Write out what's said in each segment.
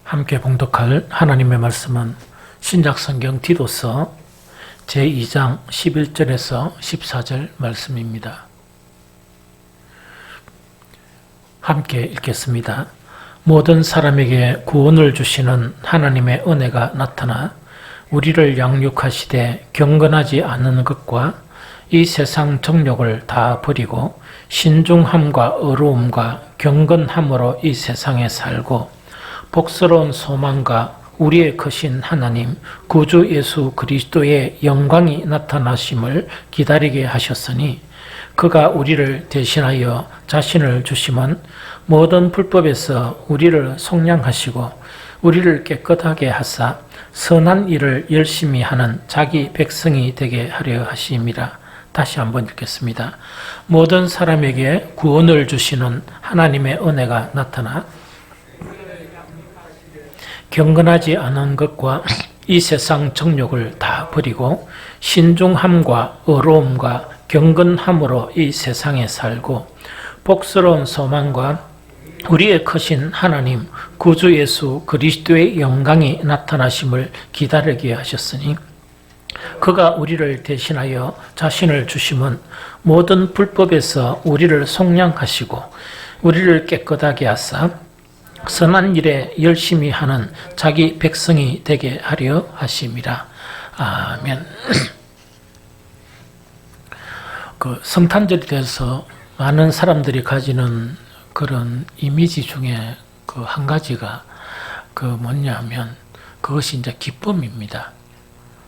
함께 봉독할 하나님의 말씀은 신약성경 디도서 제2장 11절에서 14절 말씀입니다. 함께 읽겠습니다. 모든 사람에게 구원을 주시는 하나님의 은혜가 나타나 우리를 양육하시되 경건하지 않은 것과 이 세상 정욕을 다 버리고 신중함과 의로움과 경건함으로 이 세상에 살고 복스러운 소망과 우리의 크신 하나님 구주 예수 그리스도의 영광이 나타나심을 기다리게 하셨으니 그가 우리를 대신하여 자신을 주심은 모든 불법에서 우리를 속량하시고 우리를 깨끗하게 하사 선한 일을 열심히 하는 자기 백성이 되게 하려 하심이라. 다시 한번 읽겠습니다. 모든 사람에게 구원을 주시는 하나님의 은혜가 나타나 경건하지 않은 것과 이 세상 정욕을 다 버리고 신중함과 의로움과 경건함으로 이 세상에 살고 복스러운 소망과 우리의 크신 하나님 구주 예수 그리스도의 영광이 나타나심을 기다리게 하셨으니 그가 우리를 대신하여 자신을 주심은 모든 불법에서 우리를 속량하시고 우리를 깨끗하게 하사 선한 일에 열심히 하는 자기 백성이 되게 하려 하심이라. 아멘. 성탄절에 대해서 많은 사람들이 가지는 그런 이미지 중에 그 한 가지가 뭐냐면 그것이 이제 기쁨입니다.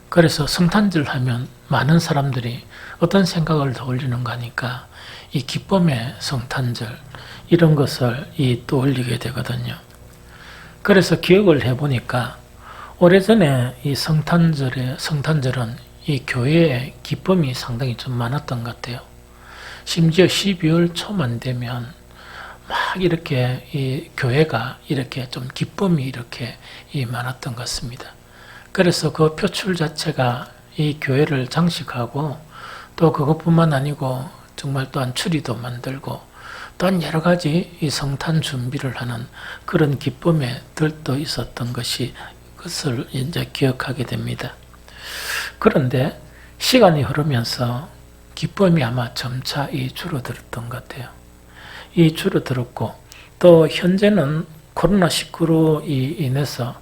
그래서 성탄절 하면 많은 사람들이 어떤 생각을 떠올리는가 하니까 이 기쁨의 성탄절 이런 것을 떠올리게 되거든요. 그래서 기억을 해보니까 오래전에 이 성탄절은 이 교회의 기쁨이 상당히 좀 많았던 것 같아요. 심지어 12월 초만 되면 막 이렇게 이 교회가 이렇게 좀 기쁨이 이렇게 많았던 것 같습니다. 그래서 그 표출 자체가 이 교회를 장식하고 또 그것뿐만 아니고 정말 또한 추리도 만들고 또한 여러 가지 이 성탄 준비를 하는 그런 기쁨에 들떠 있었던 것을 이제 기억하게 됩니다. 그런데 시간이 흐르면서 기쁨이 아마 점차 줄어들었던 것 같아요. 줄어들었고 또 현재는 코로나19로 인해서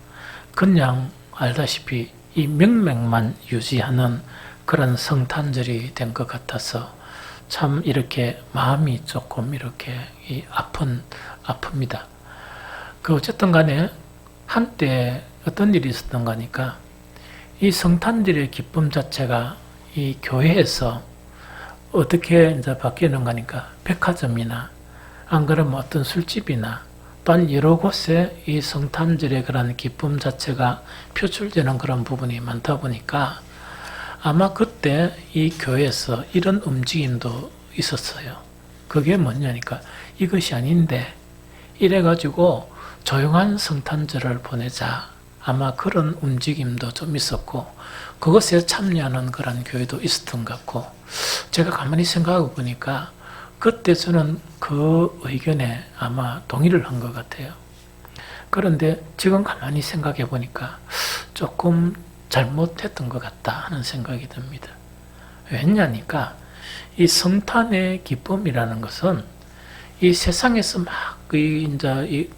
그냥 알다시피 이 명맥만 유지하는 그런 성탄절이 된 것 같아서 참 이렇게 마음이 조금 이렇게 아픕니다. 어쨌든 간에 한때 어떤 일이 있었던가 하니까 이 성탄절의 기쁨 자체가 이 교회에서 어떻게 이제 바뀌는가 하니까 백화점이나 안 그러면 어떤 술집이나 또한 여러 곳에 이 성탄절의 그런 기쁨 자체가 표출되는 그런 부분이 많다 보니까 아마 그때 이 교회에서 이런 움직임도 있었어요. 그게 뭐냐니까 이것이 아닌데 이래가지고 조용한 성탄절을 보내자. 아마 그런 움직임도 좀 있었고 그것에 참여하는 그런 교회도 있었던 것 같고 제가 가만히 생각하고 보니까 그때 저는 그 의견에 아마 동의를 한 것 같아요. 그런데 지금 가만히 생각해 보니까 조금 잘못했던 것 같다 하는 생각이 듭니다. 왜냐니까 이 성탄의 기쁨이라는 것은 이 세상에서 막 이제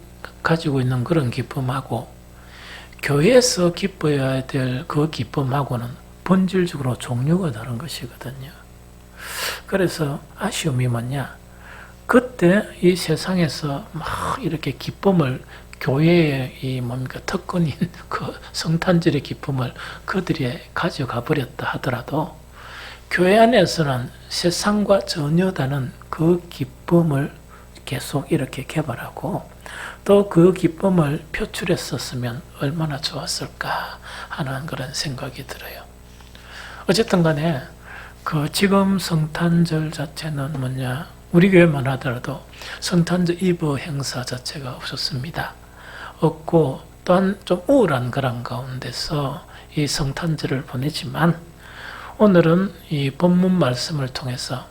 가지고 있는 그런 기쁨하고 교회에서 기뻐야 될 그 기쁨하고는 본질적으로 종류가 다른 것이거든요. 그래서 아쉬움이 뭐냐? 그때 이 세상에서 막 이렇게 기쁨을 교회의 특권인 그 성탄절의 기쁨을 그들이 가져가 버렸다 하더라도 교회 안에서는 세상과 전혀 다른 그 기쁨을 계속 이렇게 개발하고 또 그 기쁨을 표출했었으면 얼마나 좋았을까 하는 그런 생각이 들어요. 어쨌든 간에 지금 성탄절 자체는 뭐냐? 우리 교회만 하더라도 성탄절 이브 행사 자체가 없었습니다. 없고 또한 좀 우울한 그런 가운데서 이 성탄절을 보내지만 오늘은 이 본문 말씀을 통해서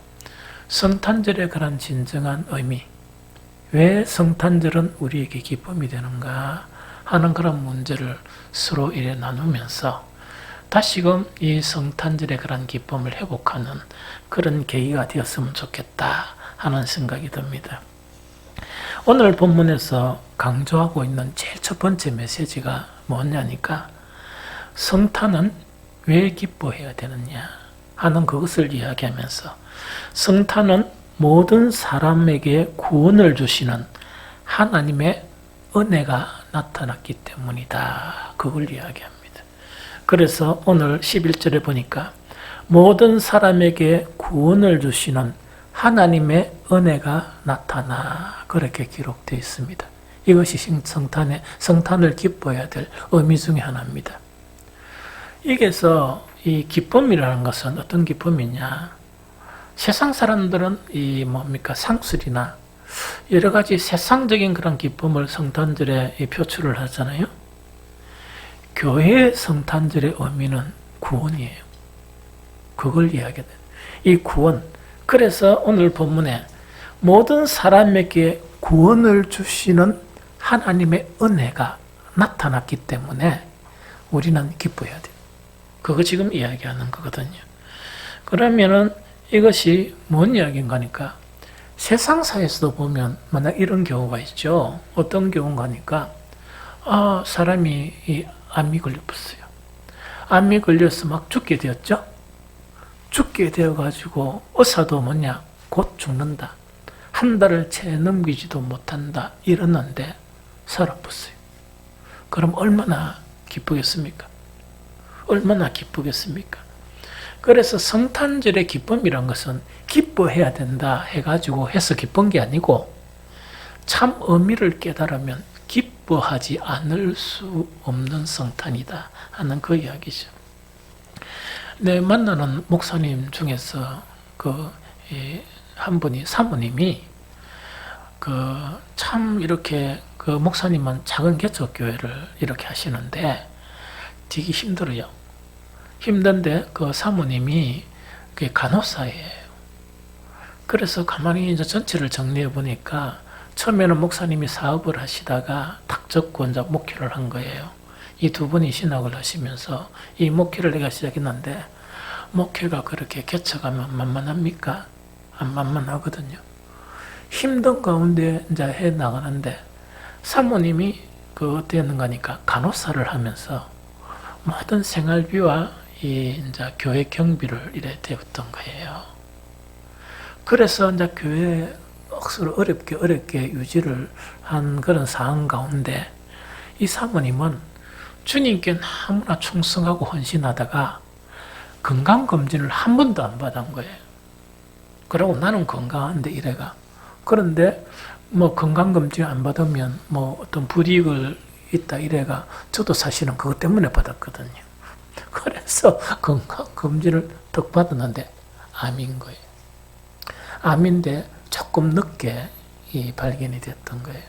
성탄절의 그런 진정한 의미, 왜 성탄절은 우리에게 기쁨이 되는가 하는 그런 문제를 서로 이래 나누면서 다시금 이 성탄절의 그런 기쁨을 회복하는 그런 계기가 되었으면 좋겠다 하는 생각이 듭니다. 오늘 본문에서 강조하고 있는 제일 첫 번째 메시지가 뭐냐니까 성탄은 왜 기뻐해야 되느냐 하는 그것을 이야기하면서 성탄은 모든 사람에게 구원을 주시는 하나님의 은혜가 나타났기 때문이다. 그걸 이야기합니다. 그래서 오늘 11절에 보니까 모든 사람에게 구원을 주시는 하나님의 은혜가 나타나 그렇게 기록되어 있습니다. 이것이 성탄을 기뻐해야 될 의미 중에 하나입니다. 여기서 이 기쁨이라는 것은 어떤 기쁨이냐? 세상 사람들은 이 상술이나 여러 가지 세상적인 그런 기쁨을 성탄절에 표출을 하잖아요. 교회의 성탄절의 의미는 구원이에요. 그걸 이야기해요. 이 구원. 그래서 오늘 본문에 모든 사람에게 구원을 주시는 하나님의 은혜가 나타났기 때문에 우리는 기뻐해야 돼요. 그거 지금 이야기하는 거거든요. 그러면은 이것이 뭔 이야기인가 하니까 세상사에서도 보면 만약 이런 경우가 있죠. 어떤 경우가 하니까 사람이 이 암이 걸렸어요. 암이 걸려서 막 죽게 되었죠. 죽게 되어가지고 의사도 곧 죽는다. 한 달을 채 넘기지도 못한다. 이러는데 살아봤어요. 그럼 얼마나 기쁘겠습니까? 얼마나 기쁘겠습니까? 그래서 성탄절의 기쁨이란 것은 기뻐해야 된다 해가지고 해서 기쁜 게 아니고 참 의미를 깨달으면 기뻐하지 않을 수 없는 성탄이다 하는 그 이야기죠. 네, 만나는 목사님 중에서 한 분이 사모님이 참 이렇게 목사님은 작은 개척교회를 이렇게 하시는데 되게 힘들어요. 힘든데 사모님이 간호사예요. 그래서 가만히 이제 전체를 정리해 보니까 처음에는 목사님이 사업을 하시다가 탁 접고 이제 목회를 한 거예요. 이 두 분이 신학을 하시면서 이 목회를 내가 시작했는데 목회가 그렇게 개척하면 만만합니까? 안 만만하거든요. 힘든 가운데 이제 해 나가는데 사모님이 어땠는가 하니까 간호사를 하면서 모든 생활비와 이제 교회 경비를 이래 대었던 거예요. 그래서 이제 교회 억수로 어렵게 유지를 한 그런 상황 가운데 이 사모님은 주님께 너무나 충성하고 헌신하다가 건강검진을 한 번도 안 받은 거예요. 그러고 나는 건강한데 이래가. 그런데 건강검진 안 받으면 어떤 불이익을 있다 이래가 저도 사실은 그것 때문에 받았거든요. 그래서 건강검진을 딱 받았는데 암인 거예요. 암인데 조금 늦게 발견이 됐던 거예요.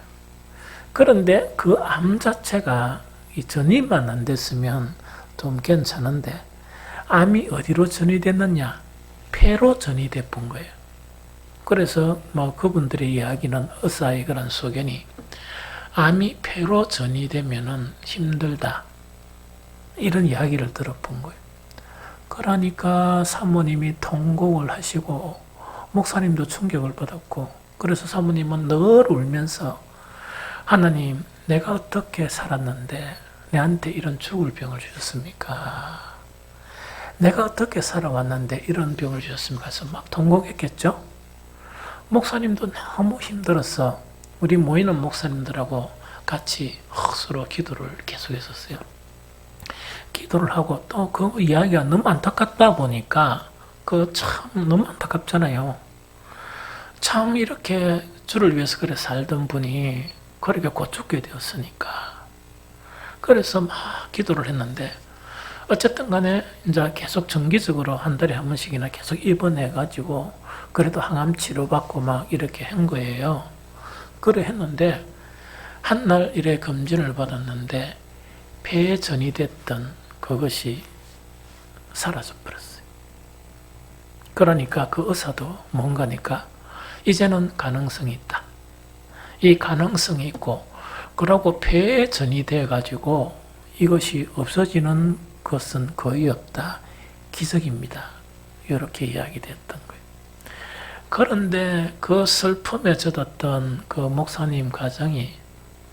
그런데 그 암 자체가 전이만 안 됐으면 좀 괜찮은데 암이 어디로 전이됐느냐? 폐로 전이돼 본 거예요. 그래서 그분들의 이야기는 의사의 그런 소견이 암이 폐로 전이되면은 힘들다. 이런 이야기를 들어본 거예요. 그러니까 사모님이 통곡을 하시고 목사님도 충격을 받았고 그래서 사모님은 늘 울면서 하나님 내가 어떻게 살았는데 내한테 이런 죽을 병을 주셨습니까? 내가 어떻게 살아왔는데 이런 병을 주셨습니까? 해서 막 통곡했겠죠? 목사님도 너무 힘들어서 우리 모이는 목사님들하고 같이 서로 기도를 계속 했었어요. 기도를 하고 또 그 이야기가 너무 안타깝다 보니까 참 너무 안타깝잖아요. 참 이렇게 주를 위해서 그래 살던 분이 그렇게 곧 죽게 되었으니까. 그래서 막 기도를 했는데 어쨌든 간에 이제 계속 정기적으로 한 달에 한 번씩이나 계속 입원해가지고 그래도 항암 치료받고 막 이렇게 한 거예요. 그래 했는데 한 날 이래 검진을 받았는데 폐에 전이됐던 그것이 사라져 버렸어요. 그러니까 그 의사도 뭔가니까 이제는 가능성이 있다. 이 가능성이 있고 그러고 폐에 전이 돼가지고 이것이 없어지는 것은 거의 없다. 기적입니다. 이렇게 이야기됐던 거예요. 그런데 그 슬픔에 젖었던 그 목사님 가정이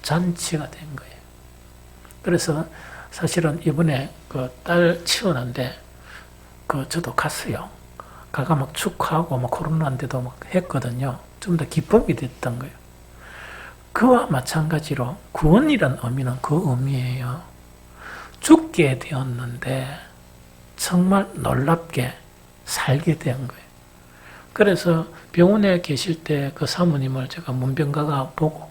잔치가 된 거예요. 그래서 사실은 이번에 그 딸 치원한데 저도 갔어요. 가가 막 축하하고 막 코로나인데도 막 했거든요. 좀 더 기쁨이 됐던 거예요. 그와 마찬가지로 구원이란 의미는 그 의미예요. 죽게 되었는데 정말 놀랍게 살게 된 거예요. 그래서 병원에 계실 때 그 사모님을 제가 문병가가 보고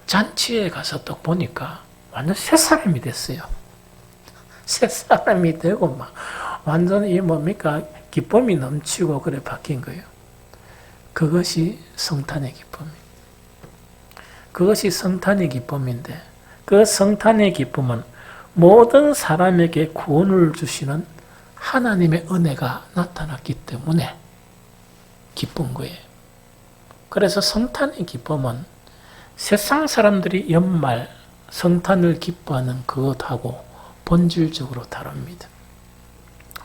잔치에 가서 딱 보니까 완전 새 사람이 됐어요. 새 사람이 되고 막 완전 이 뭡니까 기쁨이 넘치고 그래 바뀐 거예요. 그것이 성탄의 기쁨이에요. 그것이 성탄의 기쁨인데 그 성탄의 기쁨은 모든 사람에게 구원을 주시는 하나님의 은혜가 나타났기 때문에 기쁜 거예요. 그래서 성탄의 기쁨은 세상 사람들이 연말 성탄을 기뻐하는 그것하고 본질적으로 다릅니다.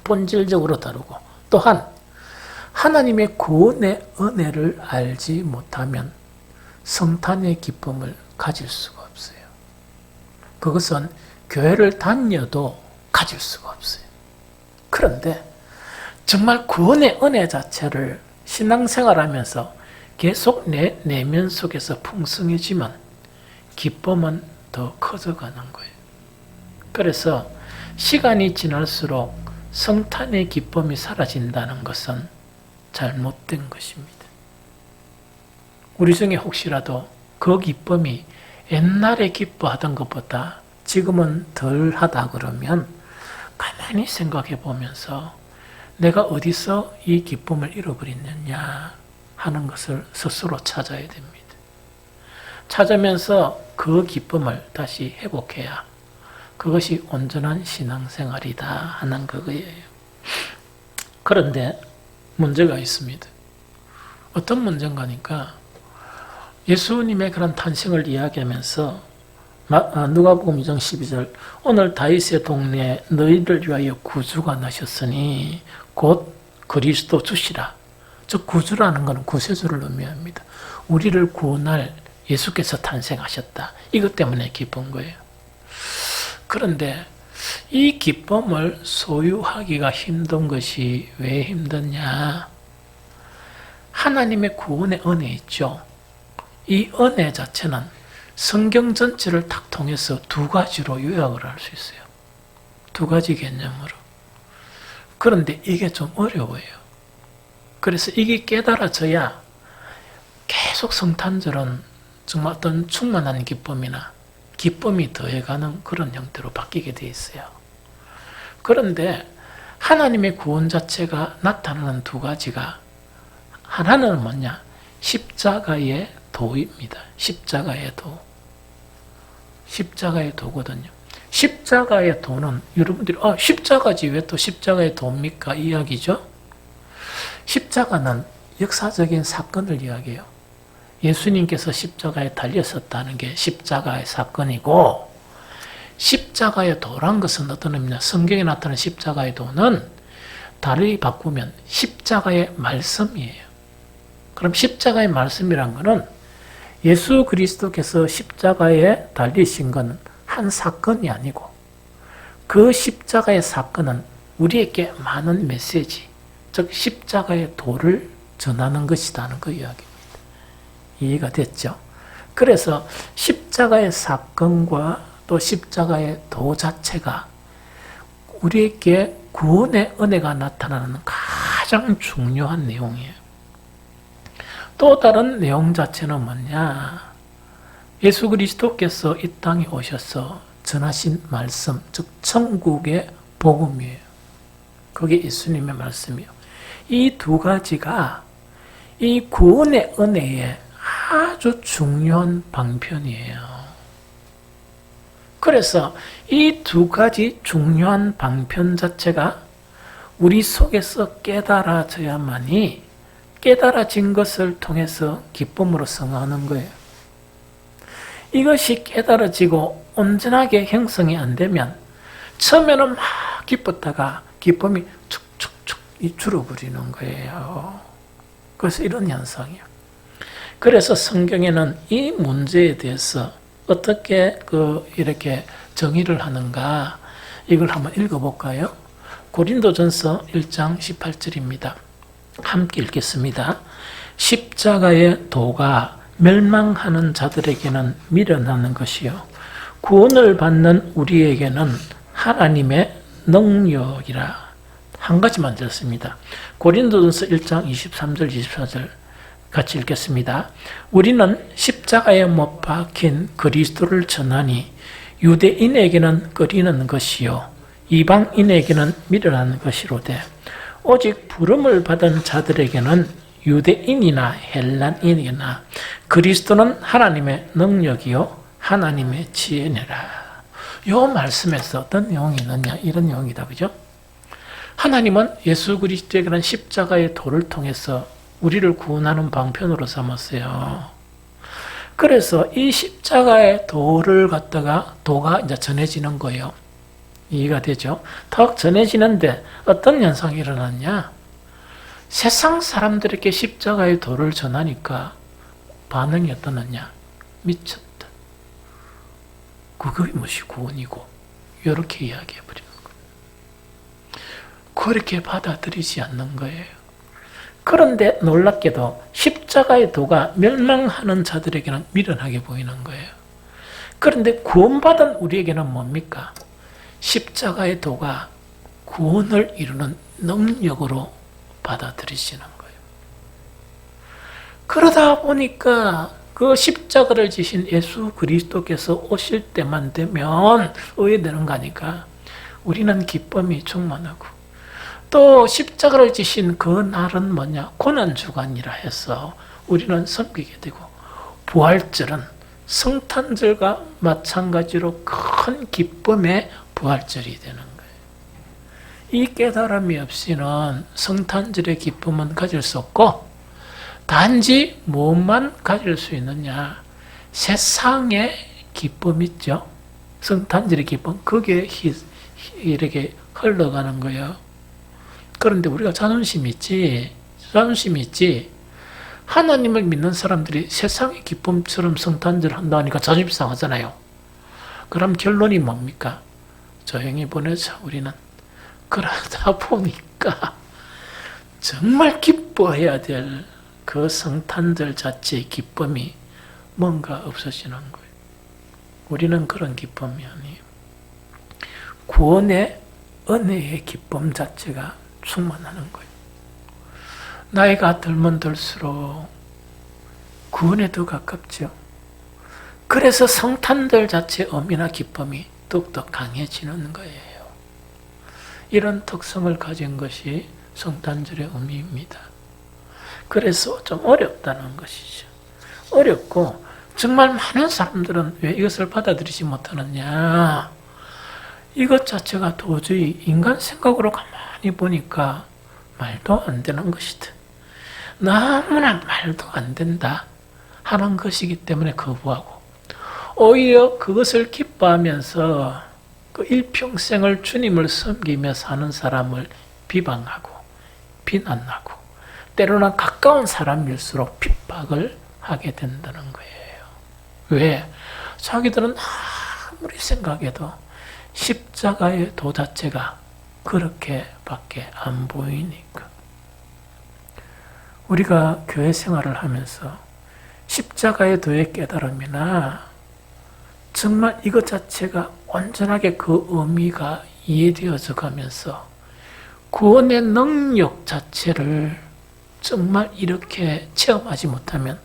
본질적으로 다르고 또한 하나님의 구원의 은혜를 알지 못하면 성탄의 기쁨을 가질 수가 없어요. 그것은 교회를 다녀도 가질 수가 없어요. 그런데 정말 구원의 은혜 자체를 신앙생활하면서 계속 내 내면 속에서 풍성해지면 기쁨은 더 커져가는 거예요. 그래서 시간이 지날수록 성탄의 기쁨이 사라진다는 것은 잘못된 것입니다. 우리 중에 혹시라도 그 기쁨이 옛날에 기뻐하던 것보다 지금은 덜하다 그러면 가만히 생각해 보면서 내가 어디서 이 기쁨을 잃어버렸느냐 하는 것을 스스로 찾아야 됩니다. 찾으면서 그 기쁨을 다시 회복해야 그것이 온전한 신앙생활이다 하는 그거예요. 그런데 문제가 있습니다. 어떤 문제인가니까 예수님의 그런 탄생을 이야기하면서 누가복음 2장 12절 오늘 다윗의 동네에 너희를 위하여 구주가 나셨으니 곧 그리스도 주시라. 즉 구주라는 것은 구세주를 의미합니다. 우리를 구원할 예수께서 탄생하셨다. 이것 때문에 기쁜 거예요. 그런데 이 기쁨을 소유하기가 힘든 것이 왜 힘드냐? 하나님의 구원의 은혜 있죠. 이 은혜 자체는 성경 전체를 딱 통해서 두 가지로 요약을 할 수 있어요. 두 가지 개념으로. 그런데 이게 좀 어려워요. 그래서 이게 깨달아져야 계속 성탄절은 정말 어떤 충만한 기쁨이나 기쁨이 더해가는 그런 형태로 바뀌게 돼 있어요. 그런데 하나님의 구원 자체가 나타나는 두 가지가 하나는 뭐냐? 십자가의 도입니다. 십자가의 도. 십자가의 도거든요. 십자가의 도는 여러분들이 십자가지 왜 또 십자가의 도입니까? 이야기죠. 십자가는 역사적인 사건을 이야기해요. 예수님께서 십자가에 달렸었다는 게 십자가의 사건이고 십자가의 도란 것은 어떤 의미냐? 성경에 나타나는 십자가의 도는 다르게 바꾸면 십자가의 말씀이에요. 그럼 십자가의 말씀이란 것은 예수 그리스도께서 십자가에 달리신 건 한 사건이 아니고 그 십자가의 사건은 우리에게 많은 메시지, 즉 십자가의 도를 전하는 것이라는 그 이야기입니다. 이해가 됐죠? 그래서 십자가의 사건과 또 십자가의 도 자체가 우리에게 구원의 은혜가 나타나는 가장 중요한 내용이에요. 또 다른 내용 자체는 뭐냐? 예수 그리스도께서 이 땅에 오셔서 전하신 말씀, 즉 천국의 복음이에요. 그게 예수님의 말씀이에요. 이 두 가지가 이 구원의 은혜의 아주 중요한 방편이에요. 그래서 이 두 가지 중요한 방편 자체가 우리 속에서 깨달아져야만이 깨달아진 것을 통해서 기쁨으로 성하는 거예요. 이것이 깨달아지고 온전하게 형성이 안 되면 처음에는 막 기뻤다가 기쁨이 축축축 줄어버리는 거예요. 그래서 이런 현상이에요. 그래서 성경에는 이 문제에 대해서 어떻게 이렇게 정의를 하는가, 이걸 한번 읽어볼까요? 고린도전서 1장 18절입니다. 함께 읽겠습니다. 십자가의 도가 멸망하는 자들에게는 미련하는 것이요 구원을 받는 우리에게는 하나님의 능력이라. 한 가지만 들었습니다. 고린도전서 1장 23절 24절 같이 읽겠습니다. 우리는 십자가에 못 박힌 그리스도를 전하니 유대인에게는 꺼리는 것이요 이방인에게는 미련한 것이로되 오직 부름을 받은 자들에게는 유대인이나 헬란인이나 그리스도는 하나님의 능력이요 하나님의 지혜니라. 이 말씀에서 어떤 내용이 있느냐, 이런 내용이다, 그죠? 하나님은 예수 그리스도에게는 십자가의 도를 통해서 우리를 구원하는 방편으로 삼았어요. 그래서 이 십자가의 도를 갖다가 도가 이제 전해지는 거예요. 이해가 되죠? 더 전해지는데 어떤 현상이 일어났냐? 세상 사람들에게 십자가의 도를 전하니까 반응이 어떠느냐? 미쳤다. 그게 무엇이 구원이고, 이렇게 이야기해버리는 거예요. 그렇게 받아들이지 않는 거예요. 그런데 놀랍게도 십자가의 도가 멸망하는 자들에게는 미련하게 보이는 거예요. 그런데 구원받은 우리에게는 뭡니까? 십자가의 도가 구원을 이루는 능력으로 받아들이시는 거예요. 그러다 보니까 그 십자가를 지신 예수 그리스도께서 오실 때만 되면 의외되는 거니까 우리는 기쁨이 충만하고, 또 십자가를 지신 그 날은 뭐냐? 고난주간이라 해서 우리는 섬기게 되고, 부활절은 성탄절과 마찬가지로 큰 기쁨의 부활절이 되는 거예요. 이 깨달음이 없이는 성탄절의 기쁨은 가질 수 없고, 단지 무엇만 가질 수 있느냐? 세상의 기쁨 있죠? 성탄절의 기쁨, 그게 이렇게 흘러가는 거예요. 그런데 우리가 자존심이 있지. 하나님을 믿는 사람들이 세상의 기쁨처럼 성탄절 한다 하니까 자존심 상하잖아요. 그럼 결론이 뭡니까? 조용히 보내자, 우리는. 그러다 보니까 정말 기뻐해야 될 그 성탄절 자체의 기쁨이 뭔가 없어지는 거예요. 우리는 그런 기쁨이 아니에요. 구원의 은혜의 기쁨 자체가 충만하는 거예요. 나이가 들면 들수록 구원에 더 가깝죠. 그래서 성탄절 자체의 의미나 기쁨이 더욱더 강해지는 거예요. 이런 특성을 가진 것이 성탄절의 의미입니다. 그래서 좀 어렵다는 것이죠. 어렵고, 정말 많은 사람들은 왜 이것을 받아들이지 못하느냐? 이것 자체가 도저히 인간 생각으로 가만히 보니까 말도 안 되는 것이다. 너무나 말도 안 된다 하는 것이기 때문에 거부하고, 오히려 그것을 기뻐하면서 그 일평생을 주님을 섬기며 사는 사람을 비방하고 비난하고, 때로는 가까운 사람일수록 핍박을 하게 된다는 거예요. 왜? 자기들은 아무리 생각해도 십자가의 도 자체가 그렇게밖에 안 보이니까. 우리가 교회 생활을 하면서 십자가의 도의 깨달음이나 정말 이것 자체가 온전하게 그 의미가 이해되어져 가면서 구원의 능력 자체를 정말 이렇게 체험하지 못하면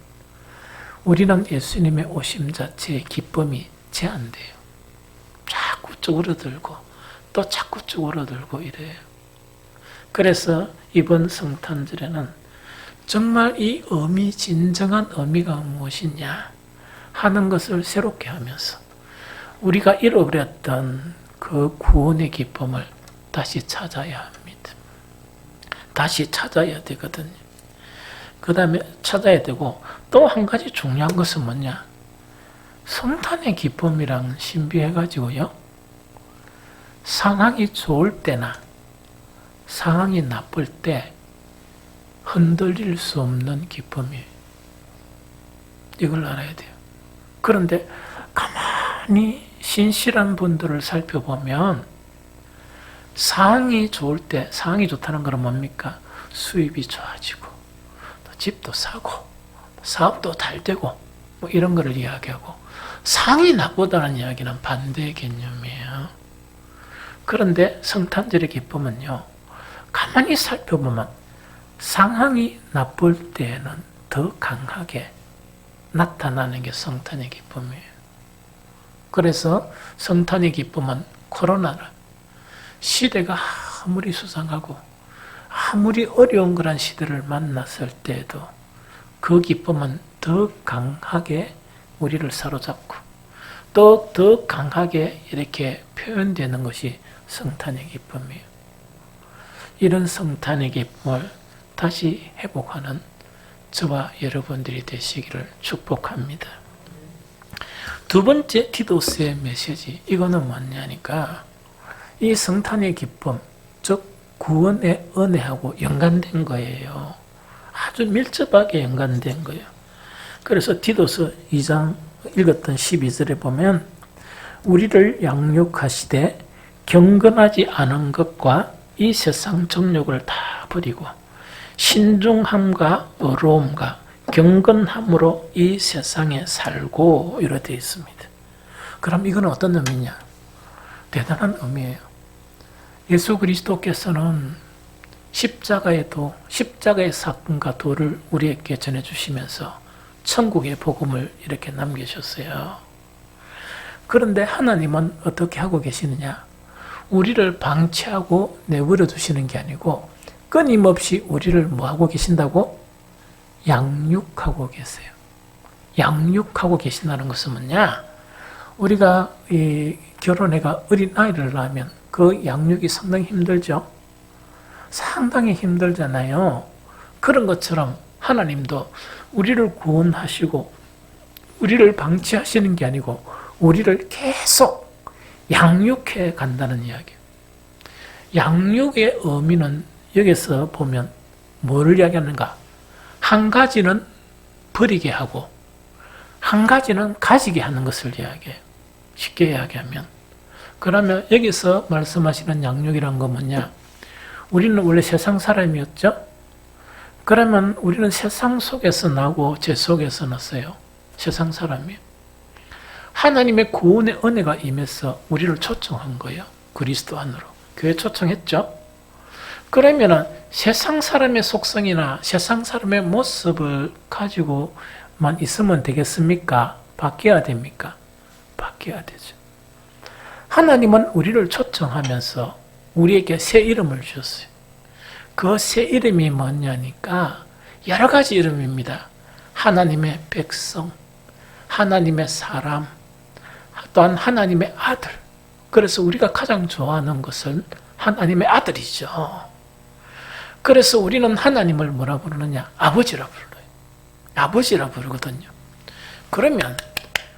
우리는 예수님의 오심 자체의 기쁨이 제한돼요. 자꾸 쪼그러들고 또 자꾸 쪼그러들고 이래요. 그래서 이번 성탄절에는 정말 이 의미, 진정한 의미가 무엇이냐 하는 것을 새롭게 하면서 우리가 잃어버렸던 그 구원의 기쁨을 다시 찾아야 합니다. 다시 찾아야 되거든요. 그 다음에 찾아야 되고, 또 한 가지 중요한 것은 뭐냐? 성탄의 기쁨이랑 신비해가지고요. 상황이 좋을 때나 상황이 나쁠 때 흔들릴 수 없는 기쁨이에요. 이걸 알아야 돼요. 그런데 가만히 신실한 분들을 살펴보면 상황이 좋을 때, 상황이 좋다는 건 뭡니까? 수입이 좋아지고 또 집도 사고 사업도 잘 되고 뭐 이런 거를 이야기하고, 상황이 나쁘다는 이야기는 반대의 개념이에요. 그런데 성탄절의 기쁨은요, 가만히 살펴보면 상황이 나쁠 때에는 더 강하게 나타나는 게 성탄의 기쁨이에요. 그래서 성탄의 기쁨은 코로나를, 시대가 아무리 수상하고 아무리 어려운 그런 시대를 만났을 때에도 그 기쁨은 더 강하게 우리를 사로잡고 또 더 강하게 이렇게 표현되는 것이 성탄의 기쁨이에요. 이런 성탄의 기쁨을 다시 회복하는 저와 여러분들이 되시기를 축복합니다. 두 번째 디도스의 메시지, 이거는 뭐냐니까 이 성탄의 기쁨, 즉 구원의 은혜하고 연관된 거예요. 아주 밀접하게 연관된 거예요. 그래서 디도스 2장 읽었던 12절에 보면 우리를 양육하시되 경건하지 않은 것과 이 세상 정욕을 다 버리고 신중함과 의로움과 경건함으로 이 세상에 살고, 이렇게 되어 있습니다. 그럼 이건 어떤 의미냐? 대단한 의미예요. 예수 그리스도께서는 십자가의 사건과 도를 우리에게 전해주시면서 천국의 복음을 이렇게 남기셨어요. 그런데 하나님은 어떻게 하고 계시느냐? 우리를 방치하고 내버려 두시는 게 아니고 끊임없이 우리를 뭐하고 계신다고? 양육하고 계세요. 양육하고 계신다는 것은 뭐냐? 우리가 결혼해가 어린 아이를 낳으면 그 양육이 상당히 힘들죠. 상당히 힘들잖아요. 그런 것처럼 하나님도 우리를 구원하시고 우리를 방치하시는 게 아니고 우리를 계속 양육해 간다는 이야기예요. 양육의 의미는 여기서 보면 뭐를 이야기하는가? 한 가지는 버리게 하고 한 가지는 가지게 하는 것을 이야기해요. 쉽게 이야기하면. 그러면 여기서 말씀하시는 양육이란 건 뭐냐? 우리는 원래 세상 사람이었죠? 그러면 우리는 세상 속에서 나고 죄 속에서 났어요. 세상 사람이에요. 하나님의 구원의 은혜가 임해서 우리를 초청한 거예요. 그리스도 안으로. 교회 초청했죠? 그러면은 세상 사람의 속성이나 세상 사람의 모습을 가지고만 있으면 되겠습니까? 바뀌어야 됩니까? 바뀌어야 되죠. 하나님은 우리를 초청하면서 우리에게 새 이름을 주셨어요. 그 새 이름이 뭐냐니까 여러 가지 이름입니다. 하나님의 백성, 하나님의 사람, 또한 하나님의 아들. 그래서 우리가 가장 좋아하는 것은 하나님의 아들이죠. 그래서 우리는 하나님을 뭐라 부르느냐? 아버지라 불러요. 아버지라 부르거든요. 그러면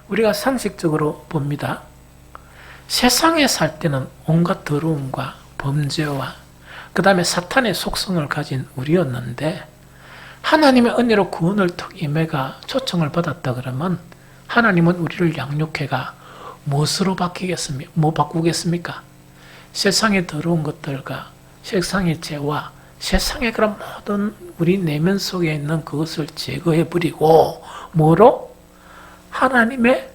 우리가 상식적으로 봅니다. 세상에 살 때는 온갖 더러움과 범죄와 그 다음에 사탄의 속성을 가진 우리였는데 하나님의 은혜로 구원을 턱 임해가 초청을 받았다 그러면 하나님은 우리를 양육해가 무엇으로 바뀌겠습니까? 뭐 바꾸겠습니까? 세상의 더러운 것들과 세상의 죄와 세상의 그런 모든 우리 내면 속에 있는 그것을 제거해 버리고 뭐로? 하나님의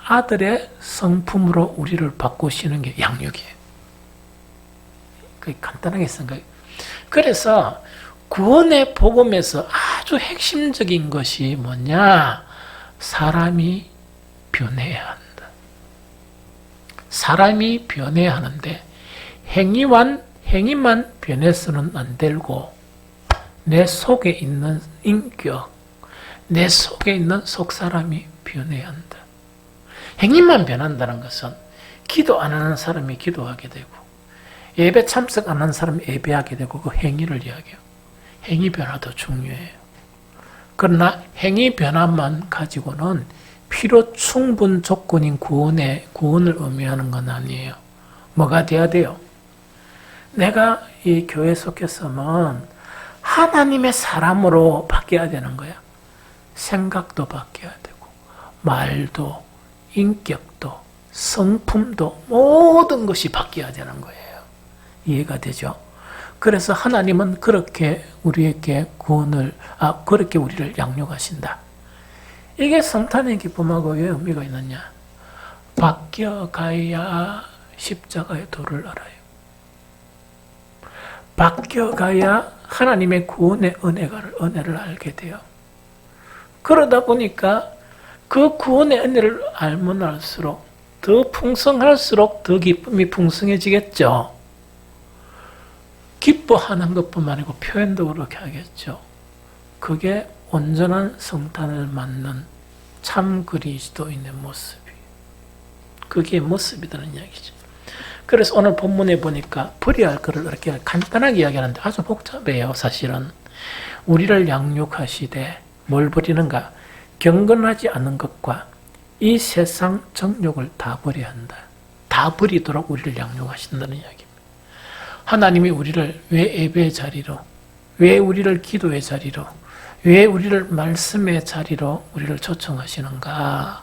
아들의 성품으로 우리를 바꾸시는 게 양육이에요. 간단하게 생각해요. 그래서 구원의 복음에서 아주 핵심적인 것이 뭐냐? 사람이 변해야 한다. 사람이 변해야 하는데 행위만 변해서는 안 되고 내 속에 있는 인격, 내 속에 있는 속사람이 변해야 한다. 행위만 변한다는 것은 기도 안 하는 사람이 기도하게 되고 예배 참석 안 하는 사람이 예배하게 되고 그 행위를 이야기해요. 행위 변화도 중요해요. 그러나 행위 변화만 가지고는 필요 충분 조건인 구원을 의미하는 건 아니에요. 뭐가 돼야 돼요? 내가 이 교회 속했으면 하나님의 사람으로 바뀌어야 되는 거야. 생각도 바뀌어야 되고, 말도, 인격도, 성품도 모든 것이 바뀌어야 되는 거예요. 이해가 되죠? 그래서 하나님은 그렇게 우리에게 그렇게 우리를 양육하신다. 이게 성탄의 기쁨하고 왜 의미가 있느냐? 바뀌어가야 십자가의 도를 알아요. 바뀌어가야 하나님의 구원의 은혜를 알게 돼요. 그러다 보니까 그 구원의 은혜를 알면 알수록 더 풍성할수록 더 기쁨이 풍성해지겠죠. 기뻐하는 것뿐만 아니고 표현도 그렇게 하겠죠. 그게 온전한 성탄을 맞는 참 그리스도인의 모습이에요. 그게 모습이 되는 이야기죠. 그래서 오늘 본문에 보니까 버려야 할 것을 이렇게 간단하게 이야기하는데 아주 복잡해요. 사실은 우리를 양육하시되 뭘 버리는가? 경건하지 않은 것과 이 세상 정욕을 다 버려야 한다. 다 버리도록 우리를 양육하신다는 이야기입니다. 하나님이 우리를 왜 예배의 자리로, 왜 우리를 기도의 자리로, 왜 우리를 말씀의 자리로 우리를 초청하시는가?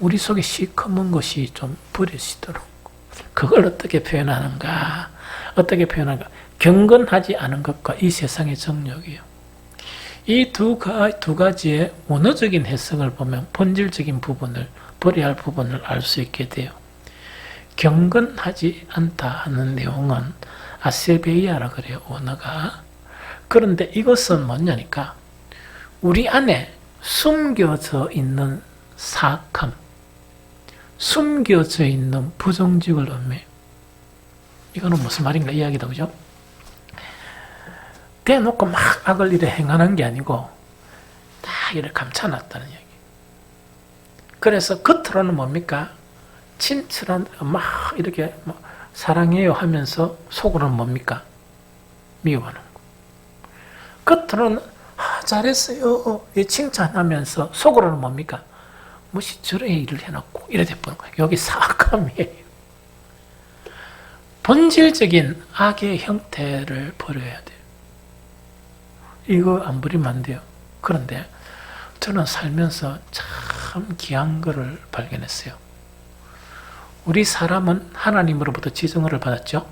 우리 속에 시커먼 것이 좀 버려지도록. 그걸 어떻게 표현하는가? 어떻게 표현하는가? 경건하지 않은 것과 이 세상의 정욕이요. 이 두 가지의 원어적인 해석을 보면 본질적인 부분을, 버려야 할 부분을 알 수 있게 돼요. 경건하지 않다 하는 내용은 아세베이아라 그래요, 원어가. 그런데 이것은 뭐냐니까 우리 안에 숨겨져 있는 사악함, 숨겨져 있는 부정직을 의미해요. 이거는 무슨 말인가 이야기다, 그죠? 대놓고 막 악을 이래 행하는 게 아니고 다 이렇게 감춰놨다는 얘기. 그래서 겉으로는 뭡니까? 친절한 막 이렇게 사랑해요 하면서 속으로는 뭡니까? 미워하는 거. 겉으로는 잘했어요 칭찬하면서 속으로는 뭡니까? 무시 저런 일을 해놓고 이래 돼버린 거예요. 여기 사악함이에요. 본질적인 악의 형태를 버려야 돼요. 이거 안 버리면 안 돼요. 그런데 저는 살면서 참 귀한 거를 발견했어요. 우리 사람은 하나님으로부터 지정을 받았죠.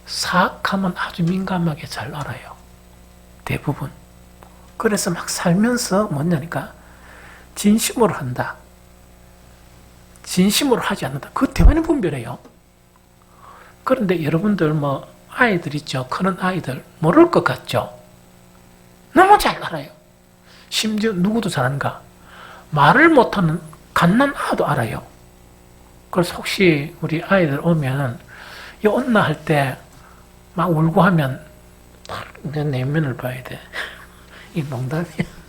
사악함은 아주 민감하게 잘 알아요. 대부분. 그래서 막 살면서 뭐냐니까 진심으로 한다. 진심으로 하지 않는다. 그거 대단히 분별해요. 그런데 여러분들 아이들 있죠. 크는 아이들 모를 것 같죠. 너무 잘 알아요. 심지어 누구도 잘하는가? 말을 못하는 갓난아도 알아요. 그래서 혹시 우리 아이들 오면 온나 할 때 막 울고 하면 내 내면을 봐야 돼. 이 농담이야.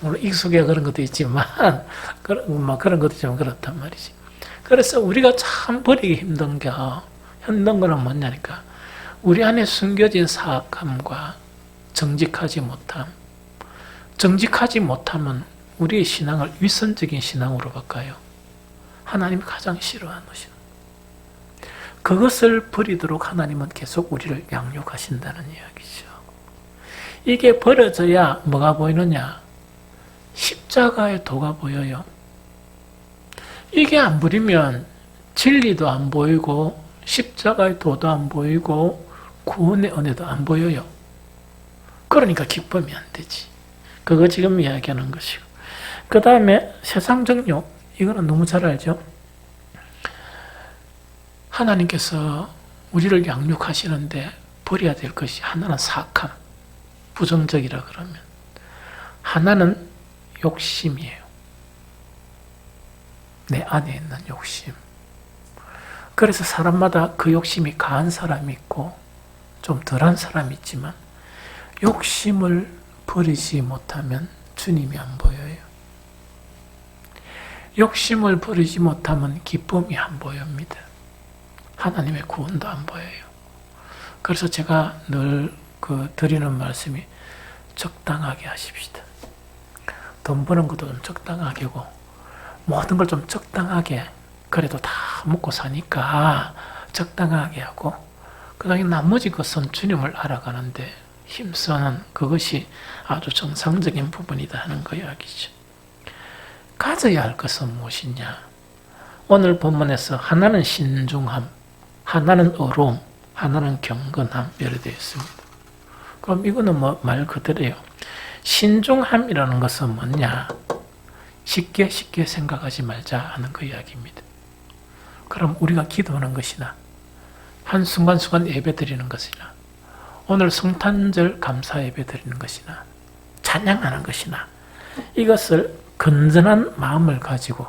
물론 익숙해 그런 것도 있지만 그런 것도 좀 그렇단 말이지. 그래서 우리가 참 버리기 힘든 거는 뭐냐니까 우리 안에 숨겨진 사악함과 정직하지 못함은 우리의 신앙을 위선적인 신앙으로 바꿔요. 하나님이 가장 싫어하는 것이요. 그것을 버리도록 하나님은 계속 우리를 양육하신다는 이야기죠. 이게 버려져야 뭐가 보이느냐? 십자가의 도가 보여요. 이게 안 버리면 진리도 안 보이고 십자가의 도도 안 보이고 구원의 은혜도 안 보여요. 그러니까 기쁨이 안 되지. 그거 지금 이야기하는 것이고. 그 다음에 세상적 욕, 이거는 너무 잘 알죠? 하나님께서 우리를 양육하시는데 버려야 될 것이 하나는 사악함, 부정적이라 그러면 하나는 욕심이에요. 내 안에 있는 욕심. 그래서 사람마다 그 욕심이 강한 사람이 있고 좀 덜한 사람이 있지만 욕심을 버리지 못하면 주님이 안 보여요. 욕심을 버리지 못하면 기쁨이 안 보입니다. 하나님의 구원도 안 보여요. 그래서 제가 늘 드리는 말씀이 적당하게 하십시다. 돈 버는 것도 좀 적당하게고 모든 걸 좀 적당하게 그래도 다 먹고 사니까 적당하게 하고 그 다음에 나머지 것은 주님을 알아가는데 힘쓰는 그것이 아주 정상적인 부분이다 하는 거 이야기죠. 가져야 할 것은 무엇이냐? 오늘 본문에서 하나는 신중함, 하나는 어려움, 하나는 경건함 이렇게 되어 있습니다. 그럼 이거는 뭐 말 그대로예요. 신중함이라는 것은 뭐냐? 쉽게 생각하지 말자 하는 그 이야기입니다. 그럼 우리가 기도하는 것이나 한순간순간 예배 드리는 것이나 오늘 성탄절 감사 예배 드리는 것이나 찬양하는 것이나 이것을 건전한 마음을 가지고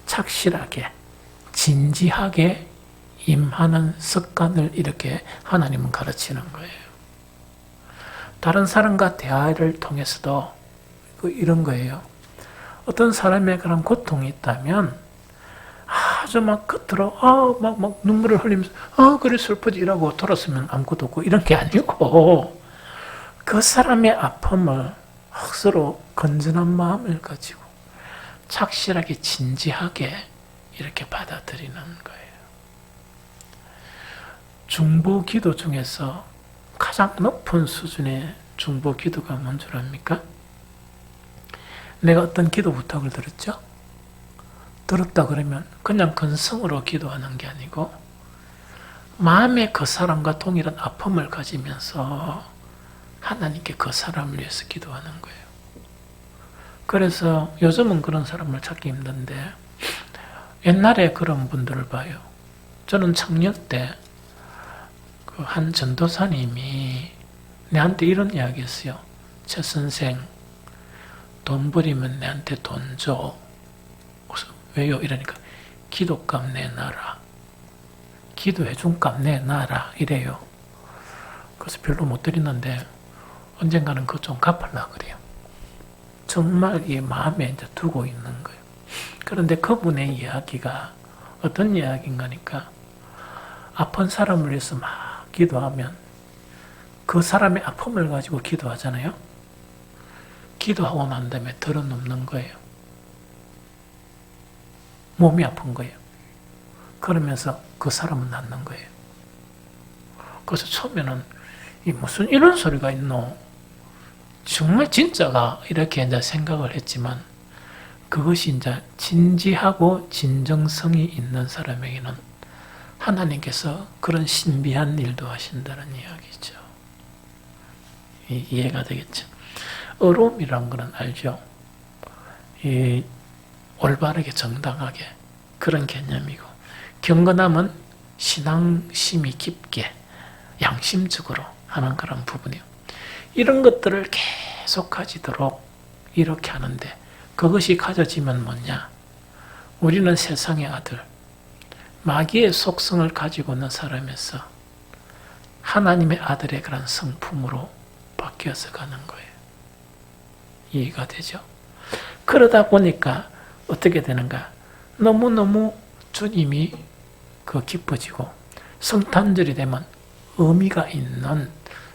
착실하게 진지하게 임하는 습관을 이렇게 하나님은 가르치는 거예요. 다른 사람과 대화를 통해서도 이런 거예요. 어떤 사람의 그런 고통이 있다면 아주 막 겉으로 막 눈물을 흘리면서 그래 슬프지 이라고 돌았으면 아무것도 없고 이런 게 아니고 그 사람의 아픔을 스스로 건전한 마음을 가지고 착실하게 진지하게 이렇게 받아들이는 거예요. 중보 기도 중에서 가장 높은 수준의 중보 기도가 뭔 줄 압니까? 내가 어떤 기도 부탁을 들었죠? 들었다 그러면 그냥 근성으로 기도하는 게 아니고 마음에 그 사람과 동일한 아픔을 가지면서 하나님께 그 사람을 위해서 기도하는 거예요. 그래서 요즘은 그런 사람을 찾기 힘든데 옛날에 그런 분들을 봐요. 저는 청년 때 그 한 전도사님이 내한테 이런 이야기 했어요. 최 선생, 돈 버리면 내한테 돈 줘. 왜요? 이러니까 기도값 내놔라. 기도해준 값 내놔라. 이래요. 그래서 별로 못 드리는데 언젠가는 그거 좀 갚으려고 그래요. 정말 이 마음에 이제 두고 있는 거예요. 그런데 그분의 이야기가 어떤 이야기인가니까 아픈 사람을 위해서 막 기도하면 그 사람의 아픔을 가지고 기도하잖아요. 기도하고 난 다음에 덜어눕는 거예요. 몸이 아픈 거예요. 그러면서 그 사람은 낫는 거예요. 그래서 처음에는 무슨 이런 소리가 있노? 정말 진짜가 이렇게 이제 생각을 했지만 그것이 이제 진지하고 진정성이 있는 사람에게는 하나님께서 그런 신비한 일도 하신다는 이야기죠. 이해가 되겠죠? 어려움이란 거는 알죠? 올바르게 정당하게 그런 개념이고 경건함은 신앙심이 깊게 양심적으로 하는 그런 부분이에요. 이런 것들을 계속 가지도록 이렇게 하는데 그것이 가져지면 뭐냐? 우리는 세상의 아들, 마귀의 속성을 가지고 있는 사람에서 하나님의 아들의 그런 성품으로 바뀌어서 가는 거예요. 이해가 되죠? 그러다 보니까 어떻게 되는가? 너무너무 주님이 기뻐지고 성탄절이 되면 의미가 있는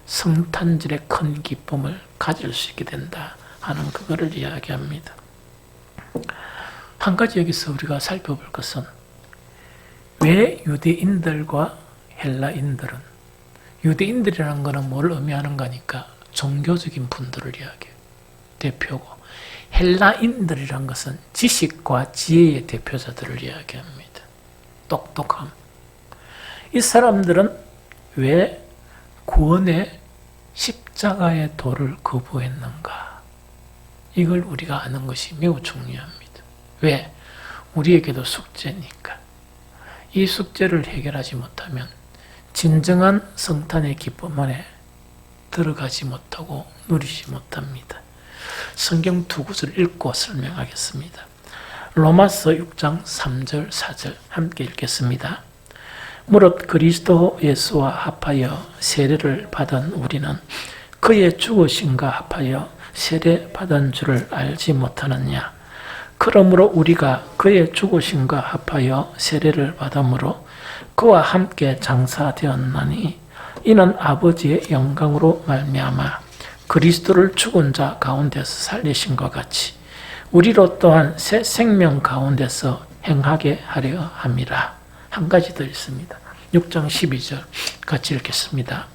성탄절의 큰 기쁨을 가질 수 있게 된다 하는 그거를 이야기합니다. 한 가지 여기서 우리가 살펴볼 것은 왜 유대인들과 헬라인들은 유대인들이라는 것은 뭘 의미하는가 하니까 종교적인 분들을 이야기해요. 대표고 헬라인들이란 것은 지식과 지혜의 대표자들을 이야기합니다. 똑똑함. 이 사람들은 왜 구원의 십자가의 도를 거부했는가? 이걸 우리가 아는 것이 매우 중요합니다. 왜? 우리에게도 숙제니까. 이 숙제를 해결하지 못하면 진정한 성탄의 기쁨 안에 들어가지 못하고 누리지 못합니다. 성경 두 구절 읽고 설명하겠습니다. 로마서 6장 3절 4절 함께 읽겠습니다. 무릇 그리스도 예수와 합하여 세례를 받은 우리는 그의 죽으심과 합하여 세례받은 줄을 알지 못하느냐. 그러므로 우리가 그의 죽으심과 합하여 세례를 받음으로 그와 함께 장사되었나니 이는 아버지의 영광으로 말미암아 그리스도를 죽은 자 가운데서 살리신 것 같이 우리로 또한 새 생명 가운데서 행하게 하려 함이라. 한 가지 더 있습니다. 6장 12절 같이 읽겠습니다.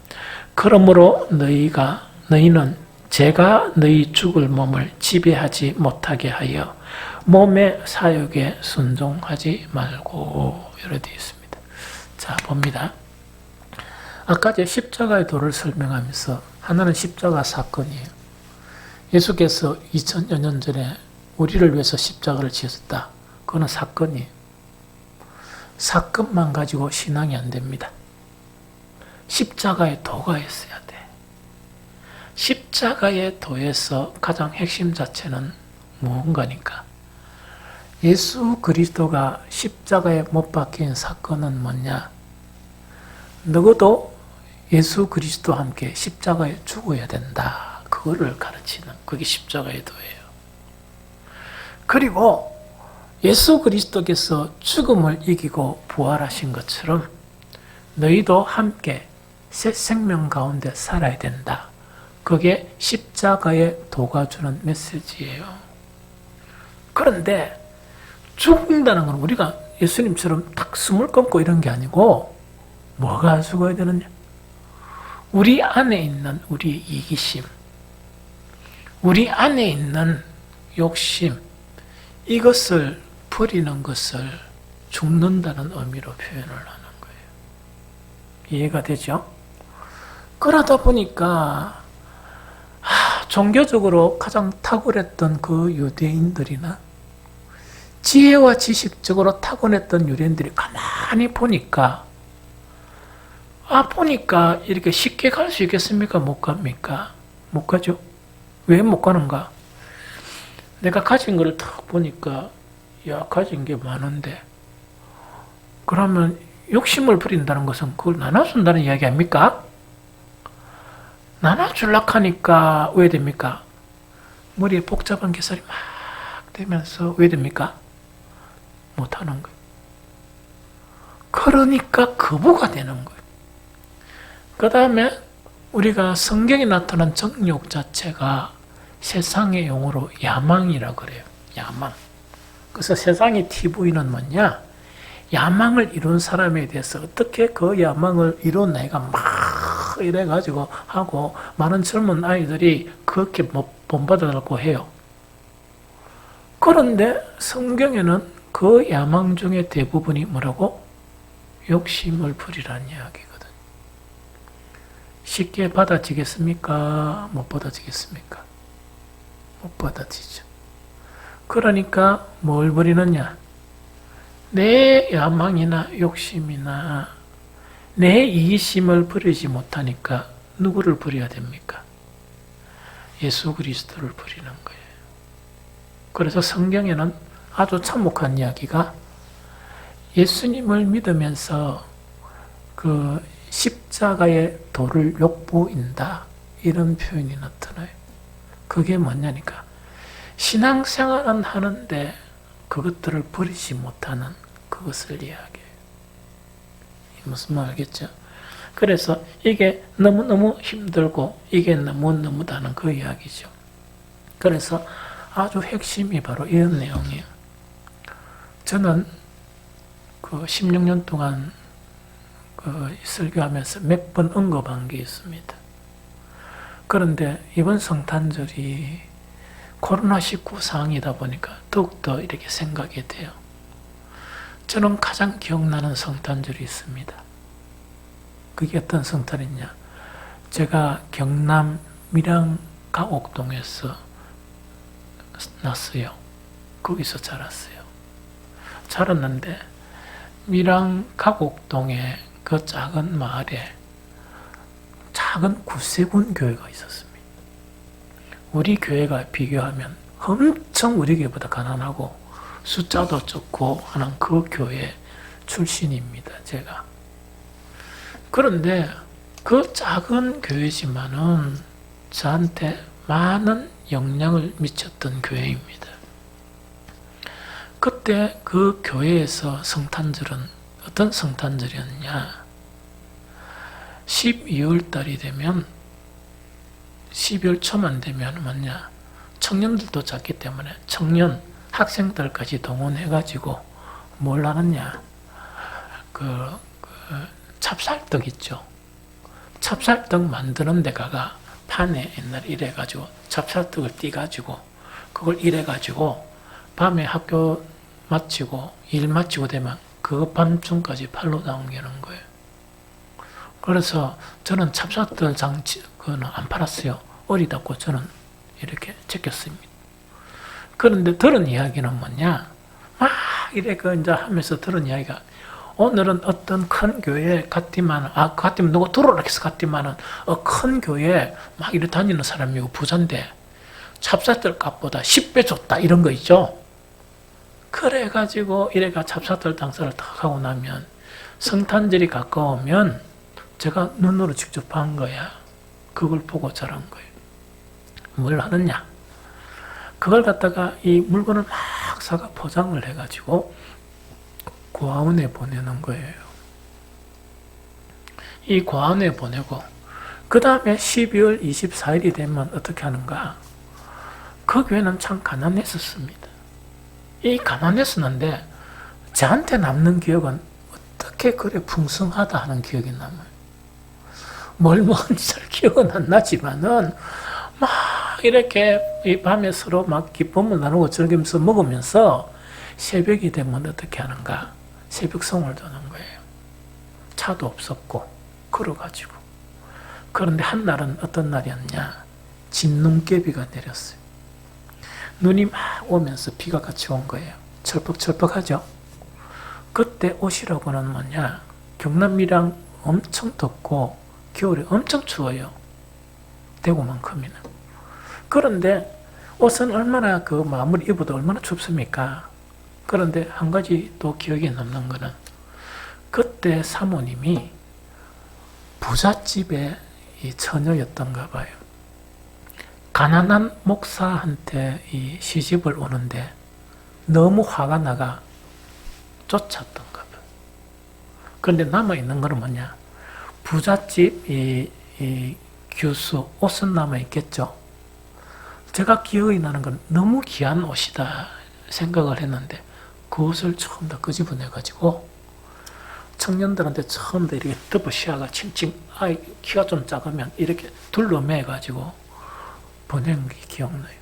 그러므로 너희는 제가 너희 죽을 몸을 지배하지 못하게 하여 몸의 사욕에 순종하지 말고, 이렇게 되어 있습니다. 자, 봅니다. 아까 제 십자가의 도를 설명하면서 하나는 십자가 사건이에요. 예수께서 2000여 년 전에 우리를 위해서 십자가를 지었다. 그거는 사건이에요. 사건만 가지고 신앙이 안 됩니다. 십자가의 도가 있어야 돼. 십자가의 도에서 가장 핵심 자체는 무언가니까. 예수 그리스도가 십자가에 못 박힌 사건은 뭐냐? 너도 예수 그리스도와 함께 십자가에 죽어야 된다. 그거를 가르치는, 그게 십자가의 도예요. 그리고 예수 그리스도께서 죽음을 이기고 부활하신 것처럼 너희도 함께 새 생명 가운데 살아야 된다. 그게 십자가의 도가 주는 메시지예요. 그런데 죽는다는 건 우리가 예수님처럼 딱 숨을 끊고 이런 게 아니고 뭐가 죽어야 되느냐? 우리 안에 있는 우리의 이기심, 우리 안에 있는 욕심, 이것을 버리는 것을 죽는다는 의미로 표현을 하는 거예요. 이해가 되죠? 그러다 보니까 종교적으로 가장 탁월했던 그 유대인들이나 지혜와 지식적으로 타고났던 유대인들이 가만히 보니까 이렇게 쉽게 갈 수 있겠습니까? 못 갑니까? 못 가죠. 왜 못 가는가? 내가 가진 거를 딱 보니까 가진 게 많은데, 그러면 욕심을 부린다는 것은 그걸 나눠준다는 이야기 아닙니까? 나눠주려고 하니까 왜 됩니까? 머리에 복잡한 계산이 막 되면서 왜 됩니까? 못하는 거예요. 그러니까 거부가 되는 거예요. 그 다음에 우리가 성경에 나타난 정욕 자체가 세상의 용어로 야망이라고 그래요. 야망. 그래서 세상의 TV는 뭐냐? 야망을 이룬 사람에 대해서 어떻게 그 야망을 이룬 애가 막 이래가지고 하고 많은 젊은 아이들이 그렇게 본받아달라고 해요. 그런데 성경에는 그 야망 중에 대부분이 뭐라고? 욕심을 부리라는 이야기거든. 쉽게 받아지겠습니까? 못 받아지겠습니까? 못 받아지죠. 그러니까 뭘 부리느냐? 내 야망이나 욕심이나 내 이기심을 부리지 못하니까 누구를 부려야 됩니까? 예수 그리스도를 부리는 거예요. 그래서 성경에는 아주 참혹한 이야기가 예수님을 믿으면서 그 십자가의 도를 욕보인다, 이런 표현이 나타나요. 그게 뭐냐니까 신앙생활은 하는데 그것들을 버리지 못하는 그것을 이야기해요. 무슨 말 알겠죠? 그래서 이게 너무너무 힘들고 이게 너무너무다는 그 이야기죠. 그래서 아주 핵심이 바로 이런 내용이에요. 저는 그 16년 동안 그 설교하면서 몇 번 언급한 게 있습니다. 그런데 이번 성탄절이 코로나19 상황이다 보니까 더욱더 이렇게 생각이 돼요. 저는 가장 기억나는 성탄절이 있습니다. 그게 어떤 성탄이냐? 제가 경남 밀양 가옥동에서 났어요. 거기서 자랐어요. 자랐는데 밀양 가옥동에 그 작은 마을에 작은 구세군 교회가 있었습니다. 우리 교회가 비교하면 엄청 우리 교회보다 가난하고 숫자도 적고 하는 그 교회 출신입니다, 제가. 그런데 그 작은 교회지만은 저한테 많은 영향을 미쳤던 교회입니다. 그때 그 교회에서 성탄절은 어떤 성탄절이었냐? 12월 달이 되면 12월 초만 되면 뭐냐, 청년들도 작기 때문에 청년 학생들까지 동원해가지고 뭘 하느냐, 찹쌀떡 있죠. 찹쌀떡 만드는 데가가 판에 옛날에 이래가지고 찹쌀떡을 띠가지고 그걸 이래가지고 밤에 학교 마치고 일 마치고 되면 그거 밤중까지 팔로 나오는 거예요. 그래서 저는 찹쌀떡 장치 그거는 안 팔았어요. 어리다고 저는 이렇게 제꼈습니다. 그런데 들은 이야기는 뭐냐, 막 이래 이제 하면서 들은 이야기가, 오늘은 어떤 큰 교회에 갔지만, 갔지만 누가 들어오라 해서 갔지만은, 큰 교회에 막 이래 다니는 사람이고 부자인데, 찹쌀떡 값보다 10배 줬다, 이런 거 있죠? 그래가지고, 이래가 찹쌀떡 장사를 딱 하고 나면, 성탄절이 가까우면, 제가 눈으로 직접 본 거야. 그걸 보고 잘한 거예요. 뭘 하느냐? 그걸 갖다가 이 물건을 막 사가 포장을 해가지고, 고아원에 보내는 거예요. 이 고아원에 보내고 그 다음에 12월 24일이 되면 어떻게 하는가? 그 교회는 참 가난했었습니다. 이 가난했었는데 저한테 남는 기억은 어떻게 그래 풍성하다 하는 기억이 남아요. 뭘 먹은지 잘 기억은 안 나지만은 막 이렇게 이 밤에 서로 막 기쁨을 나누고 즐기면서 먹으면서 새벽이 되면 어떻게 하는가? 새벽송을 도는 거예요. 차도 없었고 걸어가지고. 그런데 한 날은 어떤 날이었냐, 진눈깨비가 내렸어요. 눈이 막 오면서 비가 같이 온 거예요. 철퍽철퍽하죠. 그때 옷이라고는 뭐냐, 경남이랑 엄청 덥고 겨울에 엄청 추워요. 대구만큼이나. 그런데 옷은 얼마나 마무리 입어도 얼마나 춥습니까? 그런데 한 가지 또 기억에 남는 거는, 그때 사모님이 부잣집의 이 처녀였던가 봐요. 가난한 목사한테 이 시집을 오는데 너무 화가 나가 쫓았던가 봐요. 그런데 남아있는 거는 뭐냐, 부잣집 이 교수 옷은 남아있겠죠. 제가 기억이 나는 건 너무 귀한 옷이다 생각을 했는데, 그 옷을 처음 다 끄집어내가지고 청년들한테 처음 다 이렇게 덮어씌워가 칭칭, 키가 좀 작으면 이렇게 둘러매가지고 보낸 게 기억나요.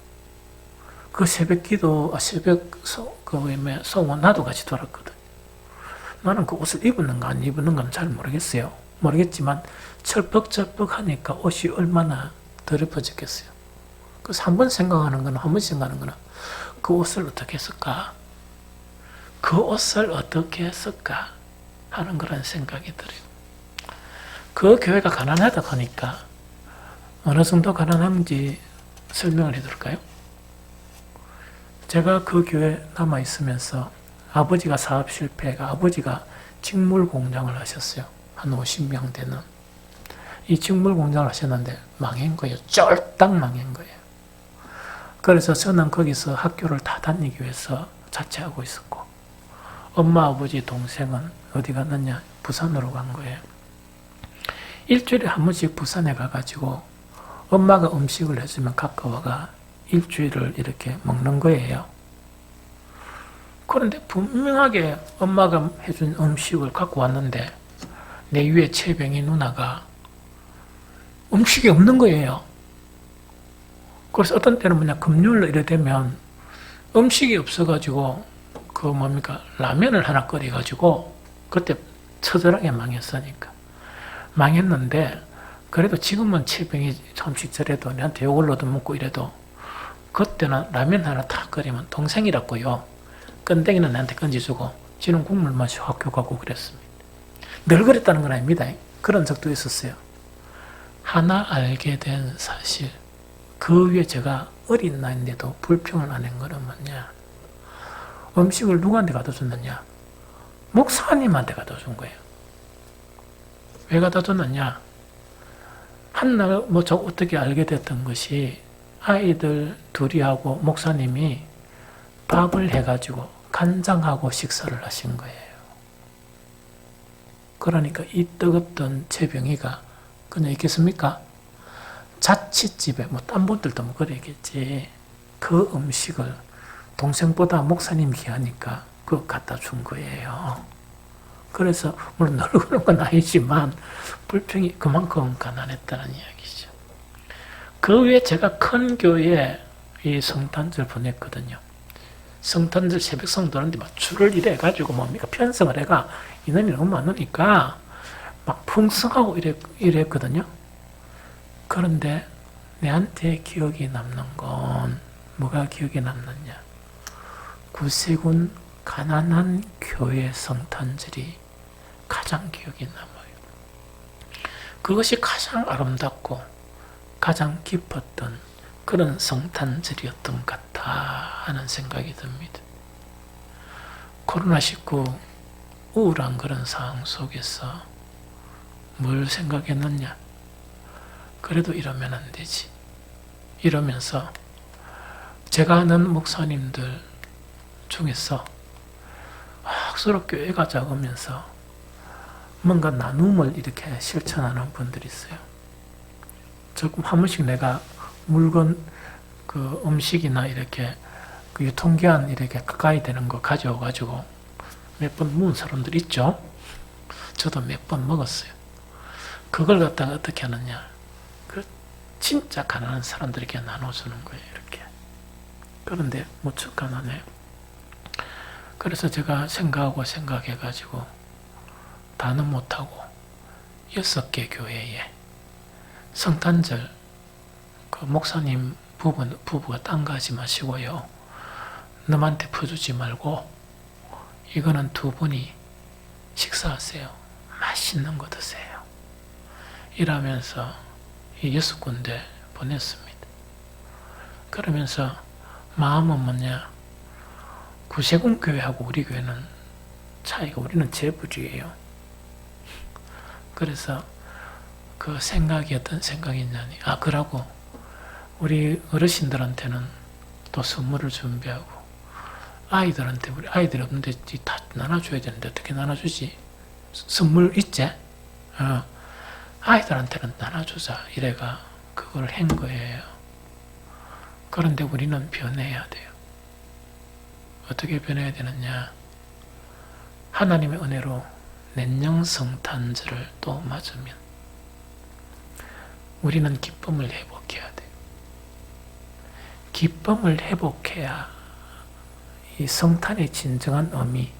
그 새벽 기도, 소원 나도 같이 돌았거든. 나는 그 옷을 입었는가 안 입었는가는 잘 모르겠어요. 모르겠지만 철퍽철퍽하니까 옷이 얼마나 더럽어졌겠어요. 그래서 한 번 생각하는 거는, 한 번 생각하는 거는 그 옷을 어떻게 했을까? 그 옷을 어떻게 했을까? 하는 그런 생각이 들어요. 그 교회가 가난하다 보니까 어느 정도 가난한지 설명을 해드릴까요? 제가 그 교회 남아있으면서 아버지가 사업 실패가, 아버지가 직물 공장을 하셨어요. 한 50명 되는. 이 직물 공장을 하셨는데 망한 거예요. 쫄딱 망한 거예요. 그래서 저는 거기서 학교를 다 다니기 위해서 자취하고 있었고, 엄마, 아버지, 동생은 어디 갔느냐? 부산으로 간 거예요. 일주일에 한 번씩 부산에 가가지고 엄마가 음식을 해주면 가까워가 일주일을 이렇게 먹는 거예요. 그런데 분명하게 엄마가 해준 음식을 갖고 왔는데 내 위에 최병희 누나가 음식이 없는 거예요. 그래서 어떤 때는 뭐냐, 금요일로 이래 되면 음식이 없어가지고 라면을 하나 끓여가지고, 그때 처절하게 망했으니까 망했는데, 그래도 지금은 최병희 음식 저래도 내한테 욕을 얻어먹고 이래도, 그때는 라면 하나 다 끓이면 동생이라고요, 건더기는 나한테 건져주고 지는 국물 마시고 학교 가고 그랬습니다. 늘 그랬다는 건 아닙니다. 그런 적도 있었어요. 하나 알게 된 사실, 그 위에 제가 어린 나이인데도 불평을 안 한 거는 뭐냐, 음식을 누구한테 갖다 줬느냐? 목사님한테 갖다 준 거예요. 왜 갖다 줬느냐? 한날 저 어떻게 알게 됐던 것이, 아이들 둘이 하고 목사님이 밥을 해가지고 간장하고 식사를 하신 거예요. 그러니까 이 뜨겁던 최병희가 그냥 있겠습니까? 자취집에 뭐 딴 분들도 뭐 그러겠지. 그 음식을 동생보다 목사님 귀하니까 그거 갖다 준 거예요. 그래서 물론 늘 그런 건 아니지만 불평이 그만큼 가난했다는 이야기죠. 그 외에 제가 큰 교회에 이 성탄절 보냈거든요. 성탄절 새벽성 도는데 막 줄을 이래 가지고 뭡니까 편성을 해가 인원이 너무 많으니까 막 풍성하고 이랬거든요. 그런데 내한테 기억이 남는 건 뭐가 기억에 남느냐? 구세군 가난한 교회 성탄절이 가장 기억에 남아요. 그것이 가장 아름답고 가장 깊었던 그런 성탄절이었던 것 같다 하는 생각이 듭니다. 코로나19 우울한 그런 상황 속에서 뭘 생각했느냐? 그래도 이러면 안 되지. 이러면서 제가 아는 목사님들 중에서 서로 교회가 작으면서 뭔가 나눔을 이렇게 실천하는 분들이 있어요. 조금 한 번씩 내가 물건, 그 음식이나 이렇게 그 유통기한 이렇게 가까이 되는 거 가져와가지고 몇 번 먹은 사람들 있죠? 저도 몇 번 먹었어요. 그걸 갖다가 어떻게 하느냐? 그 진짜 가난한 사람들에게 나눠주는 거예요, 이렇게. 그런데 무척 가난해요. 그래서 제가 생각해가지고 다는 못하고 6개 교회에 성탄절 그 목사님 부부가 딴 거 하지 마시고요. 남한테 퍼주지 말고 이거는 두 분이 식사하세요. 맛있는 거 드세요. 이러면서 이 6군데 보냈습니다. 그러면서 마음은 뭐냐? 구세군 교회하고 우리 교회는 차이가 우리는 재벌이에요. 그래서 그 생각이 어떤 생각이냐니 그러고 우리 어르신들한테는 또 선물을 준비하고 아이들한테 우리 아이들 없는데 다 나눠줘야 되는데 어떻게 나눠주지? 선물 있지? 아이들한테는 나눠주자 이래가 그걸 한 거예요. 그런데 우리는 변해야 돼요. 어떻게 변해야 되느냐? 하나님의 은혜로 내년 성탄절을 또 맞으면 우리는 기쁨을 회복해야 돼요. 기쁨을 회복해야 이 성탄의 진정한 의미,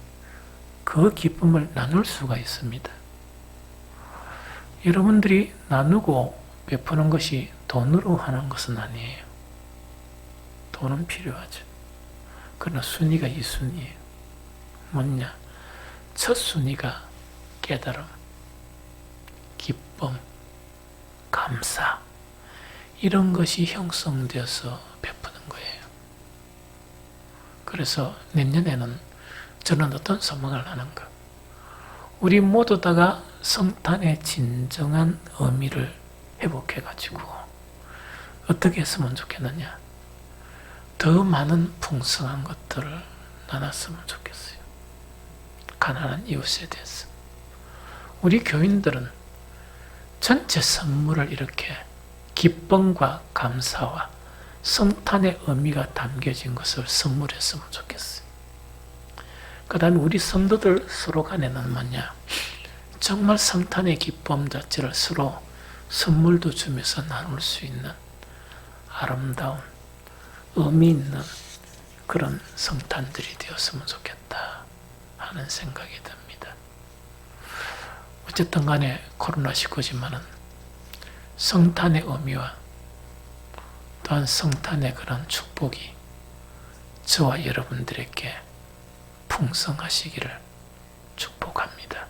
그 기쁨을 나눌 수가 있습니다. 여러분들이 나누고 베푸는 것이 돈으로 하는 것은 아니에요. 돈은 필요하죠. 그러나 순위가 이 순위예요. 뭐냐? 첫 순위가 깨달음, 기쁨, 감사 이런 것이 형성되어서 베푸는 거예요. 그래서 내년에는 저는 어떤 소망을 하는가? 우리 모두 다가 성탄의 진정한 의미를 회복해가지고 어떻게 했으면 좋겠느냐? 더 많은 풍성한 것들을 나눴으면 좋겠어요. 가난한 이웃에 대해서. 우리 교인들은 전체 선물을 이렇게 기쁨과 감사와 성탄의 의미가 담겨진 것을 선물했으면 좋겠어요. 그 다음에 우리 성도들 서로 간에는 뭐냐? 정말 성탄의 기쁨 자체를 서로 선물도 주면서 나눌 수 있는 아름다운 의미 있는 그런 성탄들이 되었으면 좋겠다 하는 생각이 듭니다. 어쨌든 간에 코로나19지만은 성탄의 의미와 또한 성탄의 그런 축복이 저와 여러분들에게 풍성하시기를 축복합니다.